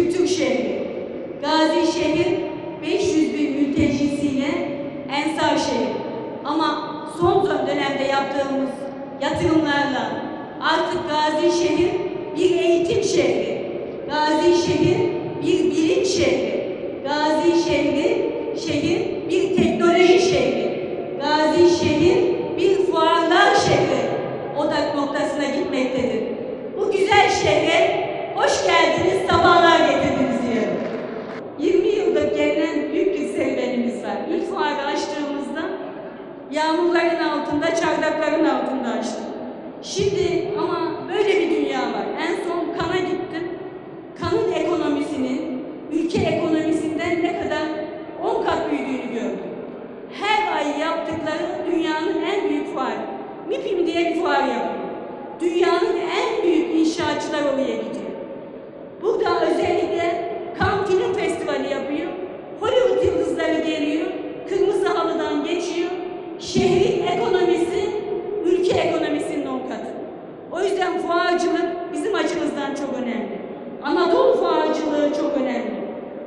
kültür şehri. Gazişehir 500 bin mültecisiyle ensar şehri. Ama son dönemde yaptığımız yatırımlarla artık Gazişehir bir eğitim şehri. Gazişehir bir bilim şehri. Gazişehir bir teknoloji şehri. Gazişehir bir fuarlar şehri odak noktasına gitmektedir. Bu güzel şehre hoş geldiniz, sabahlar getirdiniz diyorum. 20 yıldır gelen büyük bir serüvenimiz var. İlk fuarı açtığımızda yağmurların altında, çardakların altında açtık. Şimdi ama böyle bir dünya var. En son Cannes'a gittim. Cannes'ın ekonomisinin, ülke ekonomisinden ne kadar 10 kat büyüdüğünü gördüm. Her ay yaptıkları dünyanın en büyük fuarı. MIPIM diye bir fuar yapıyor. Dünyanın en büyük inşaatçılar oraya gidiyor. Burada özellikle Cannes Film Festivali yapıyor. Hollywood yıldızları geliyor. Kırmızı halıdan geçiyor. Şehrin ekonomisi, ülke ekonomisinin 10 katı. O yüzden fuarcılık bizim açımızdan çok önemli. Anadolu fuarcılığı çok önemli.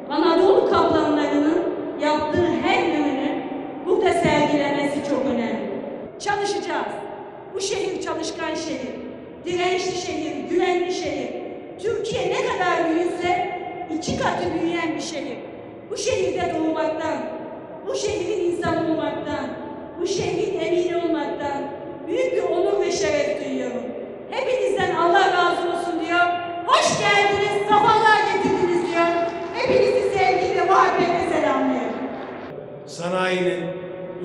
Anadolu kaplanlarının yaptığı her ürünü burada sergilemesi çok önemli. Çalışacağız. Bu şehir çalışkan şehir, dirençli şehir, güvenli şehir. Türkiye ne kadar büyürse 2 katı büyüyen bir şehir. Bu şehirde doğmaktan, bu şehrin insanı olmaktan, bu şehrin emini olmaktan büyük bir onur ve şeref duyuyorum. Hepinizden Allah razı olsun diyor. Hoş geldiniz, sabahlar getirdiniz diyor. Hepinizi sevgiyle, muhabbetle selamlıyorum. Sanayinin,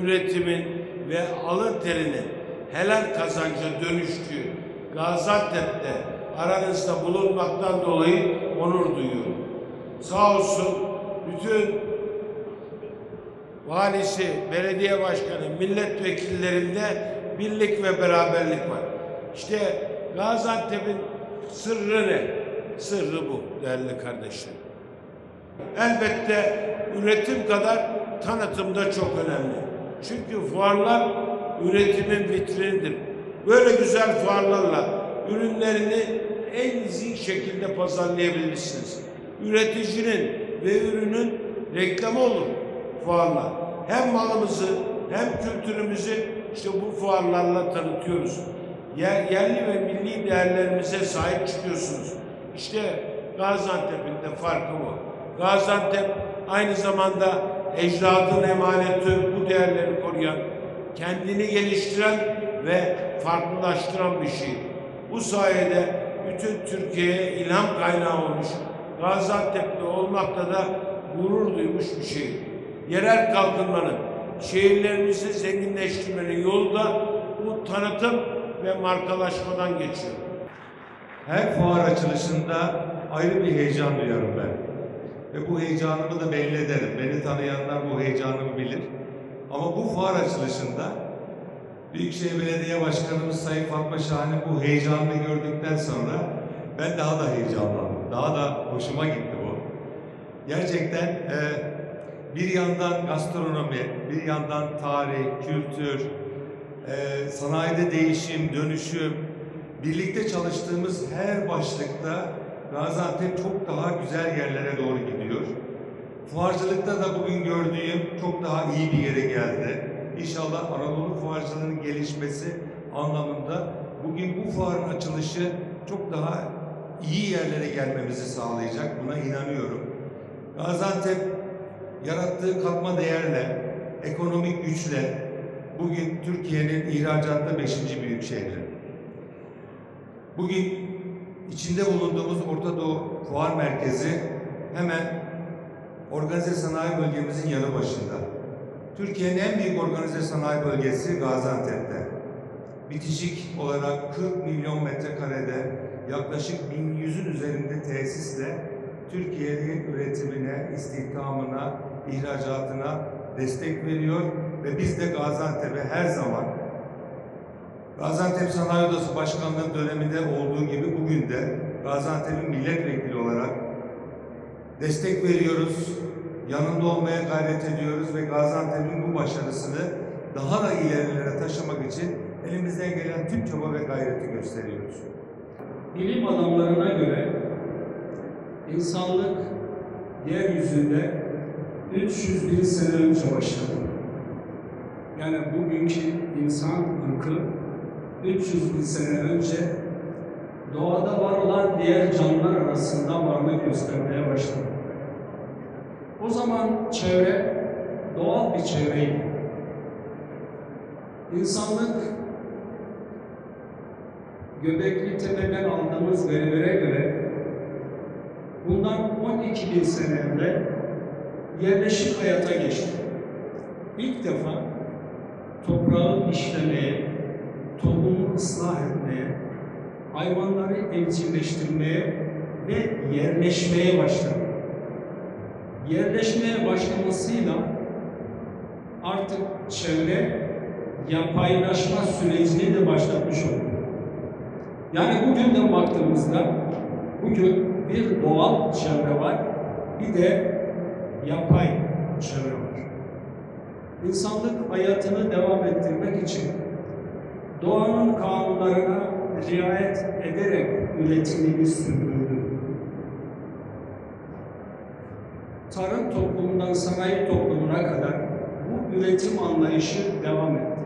üretimin ve alın terinin helal kazanca dönüştüğü Gaziantep'te aranızda bulunmaktan dolayı onur duyuyorum. Sağ olsun bütün valisi, belediye başkanı, milletvekillerinde birlik ve beraberlik var. İşte Gaziantep'in sırrı ne? Sırrı bu değerli kardeşlerim. Elbette üretim kadar tanıtım da çok önemli. Çünkü fuarlar üretimin vitrinidir. Böyle güzel fuarlarla ürünlerini en iyi şekilde pazarlayabilirsiniz. Üreticinin ve ürünün reklamı olur fuarlar. Hem malımızı hem kültürümüzü işte bu fuarlarla tanıtıyoruz. Yerli ve milli değerlerimize sahip çıkıyorsunuz. İşte Gaziantep'in de farkı bu. Gaziantep aynı zamanda ecdadın emaneti, bu değerleri koruyan, kendini geliştiren ve farklılaştıran bir şey. Bu sayede bütün Türkiye'ye ilham kaynağı olmuş, Gaziantep'te olmakta da gurur duymuş bir şey. Yerel kalkınmanın, şehirlerimizi zenginleştirmenin yolu da bu tanıtım ve markalaşmadan geçiyor. Her fuar açılışında ayrı bir heyecan duyarım ben. Ve bu heyecanımı da belli ederim. Beni tanıyanlar bu heyecanımı bilir. Ama bu fuar açılışında Büyükşehir Belediye Başkanımız Sayın Fatma Şahan'ın bu heyecanını gördükten sonra ben daha da heyecanlandım. Daha da hoşuma gitti bu. Gerçekten bir yandan gastronomi, bir yandan tarih, kültür, sanayide değişim, dönüşüm, birlikte çalıştığımız her başlıkta Gaziantep çok daha güzel yerlere doğru gidiyor. Fuarcılıkta da bugün gördüğüm çok daha iyi bir yere geldi. İnşallah Anadolu fuarcılığının gelişmesi anlamında bugün bu fuarın açılışı çok daha iyi yerlere gelmemizi sağlayacak. Buna inanıyorum. Gaziantep yarattığı katma değerle, ekonomik güçle bugün Türkiye'nin ihracatta 5. büyük şehri. Bugün içinde bulunduğumuz Orta Doğu Fuar Merkezi hemen organize sanayi bölgemizin yanı başında. Türkiye'nin en büyük organize sanayi bölgesi Gaziantep'te. Bitişik olarak 40 milyon metrekarede yaklaşık 1100'ün üzerinde tesisle Türkiye'nin üretimine, istihdamına, ihracatına destek veriyor ve biz de Gaziantep'e her zaman Gaziantep Sanayi Odası Başkanlığı döneminde olduğu gibi bugün de Gaziantep'in milletvekili olarak destek veriyoruz, yanında olmaya gayret ediyoruz ve Gaziantep'in bu başarısını daha da ilerilere taşımak için elimizden gelen tüm çaba ve gayreti gösteriyoruz. Bilim adamlarına göre İnsanlık yeryüzünde 300 bin sene önce başladı. Yani bugünkü insan ırkı 300 bin sene önce doğada var olan diğer canlılar arasında varlık göstermeye başladı. O zaman çevre doğal bir çevreydi. İnsanlık Göbekli Tepe'den aldığımız verilere göre bundan 12 bin sene evvel yerleşik hayata geçti. İlk defa toprağı işlemeye, tohumu ıslah etmeye, hayvanları evcilleştirmeye ve yerleşmeye başladı. Yerleşmeye başlamasıyla artık çevre yapaylaşma sürecini de başlatmış oldu. Yani bugünden baktığımızda bugün bir doğal çevre var, bir de yapay çevre var. İnsanlık hayatını devam ettirmek için doğanın kanunlarına riayet ederek üretimini sürdürdü. Tarım toplumundan sanayi toplumuna kadar bu üretim anlayışı devam etti.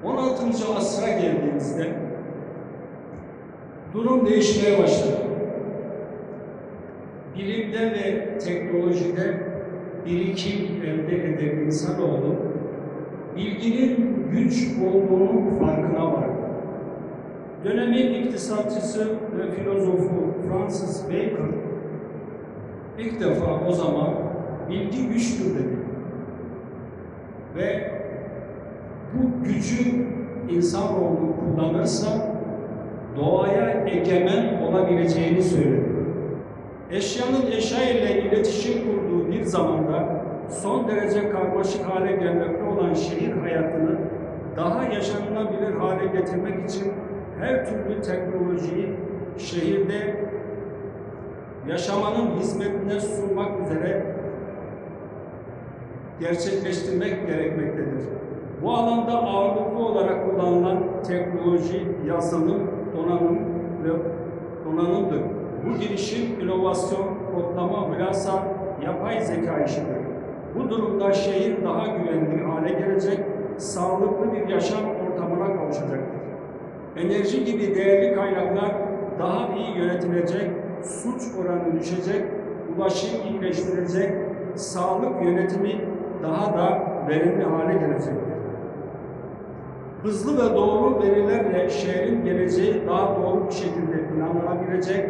16. asra geldiğimizde durum değişmeye başladı. Bilimde ve teknolojide birikim elde eden insanoğlu bilginin güç olduğunun farkına vardı. Dönemin iktisatçısı ve filozofu Francis Bacon ilk defa o zaman bilgi güçtür dedi. Ve bu gücü insanoğlu kullanırsa doğaya egemen olabileceğini söyledi. Eşyanın eşya ile iletişim kurduğu bir zamanda son derece karmaşık hale gelmekte olan şehir hayatını daha yaşanılabilir hale getirmek için her türlü teknolojiyi şehirde yaşamanın hizmetine sunmak üzere gerçekleştirmek gerekmektedir. Bu alanda ağırlıklı olarak kullanılan teknoloji, yazılım, donanımdır. Bu girişim inovasyon, kodlama, hülasa, yapay zeka işidir. Bu durumda şehir daha güvenli hale gelecek, sağlıklı bir yaşam ortamına kavuşacaktır. Enerji gibi değerli kaynaklar daha iyi yönetilecek, suç oranı düşecek, ulaşım iyileştirecek, sağlık yönetimi daha da verimli hale gelecektir. Hızlı ve doğru verilerle şehrin geleceği daha doğru bir şekilde planlanabilecek,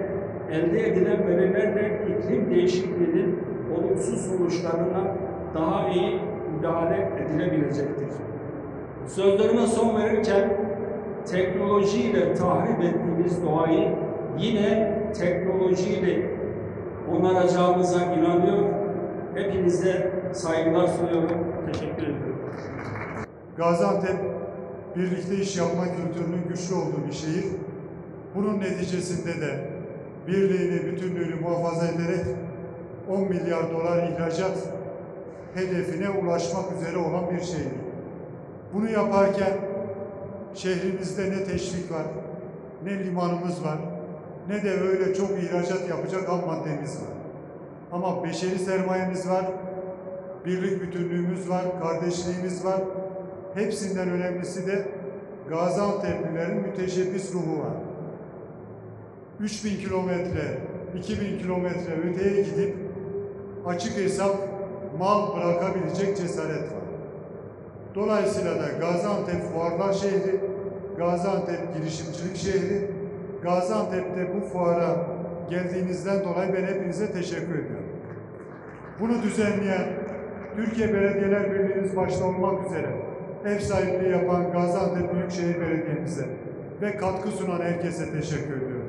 elde edilen verilerle iklim değişikliğinin olumsuz sonuçlarına daha iyi müdahale edilebilecektir. Sözlerime son verirken, teknolojiyle tahrip ettiğimiz doğayı yine teknolojiyle onaracağımıza inanıyor. Hepinize saygılar sunuyorum. Teşekkür ediyorum. Gaziantep, birlikte iş yapma kültürünün güçlü olduğu bir şehir. Bunun neticesinde de birliğini, bütünlüğünü muhafaza ederek 10 milyar dolar ihracat hedefine ulaşmak üzere olan bir şehir. Bunu yaparken şehrimizde ne teşvik var, ne limanımız var, ne de öyle çok ihracat yapacak ham maddemiz var. Ama beşeri sermayemiz var, birlik bütünlüğümüz var, kardeşliğimiz var. Hepsinden önemlisi de Gaziantep'lilerin müteşebbis ruhu var. 3000 kilometre, 2000 kilometre öteye gidip açık hesap mal bırakabilecek cesaret var. Dolayısıyla da Gaziantep fuarlar şehri, Gaziantep girişimcilik şehri, Gaziantep'te bu fuara geldiğinizden dolayı ben hepinize teşekkür ediyorum. Bunu düzenleyen Türkiye Belediyeler Birliği'miz başta olmak üzere ev sahipliği yapan Gaziantep Büyükşehir Belediye'mize ve katkı sunan herkese teşekkür ediyorum.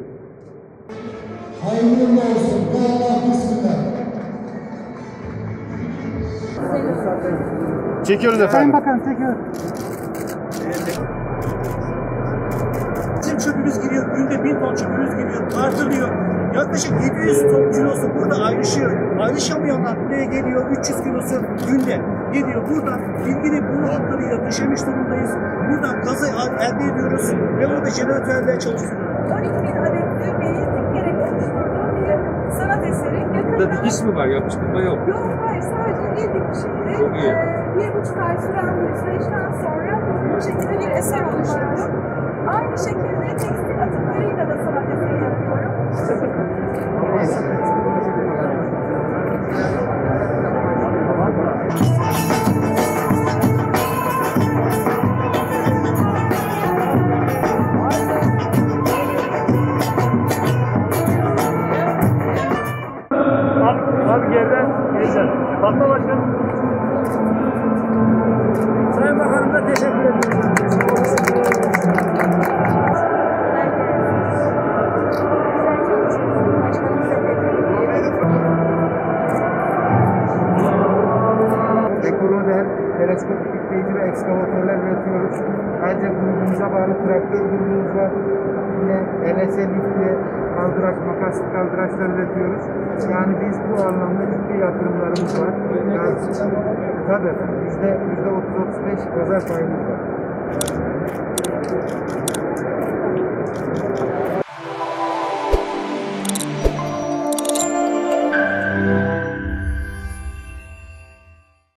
Hayırlı olsun. Allah bismillah. Çekiyoruz efendim. Sayın Bakan çekiyor. Bizim çöpümüz giriyor. Günde 1000 ton çöpümüz giriyor. Tartılıyor. Yaklaşık 700 ton kilosu burada ayrışıyor. Ayrışamayanlar buraya geliyor. 300 kilosu günde geliyor. Buradan ilgili boru hatlarıyla döşemiş durumdayız. Buradan gazı elde ediyoruz ve burada jeneratörlerle çalışıyoruz. 12.000 adet tüy beyazlık gerek oluşturduğu bir Burada dikiş mi var? Yapıştırma yok. Yok, hayır, sadece el dikişiydi. Çok iyi. 1,5 ay süren bir süreçten sonra bu şekilde bir eser oluşturdu. Aynı şekilde tekstil atıklarıyla da sanat eseri yapıyorum. Abi geriden geleceğim. Fatma Başkan. Sayın Bakanım'a teşekkür ediyorum. Ekolo'da teleskopik yükleyici ve ekskavatörler üretiyoruz. Ayrıca grubumuza bağlı traktör grubumuz var. Yine LS lifti, kaldıraç, makaslı kaldıraçlar üretiyoruz. Yani biz bu anlamda ciddi yatırımlarımız var. Yani, tabii efendim, %30-35 pazar payımız var.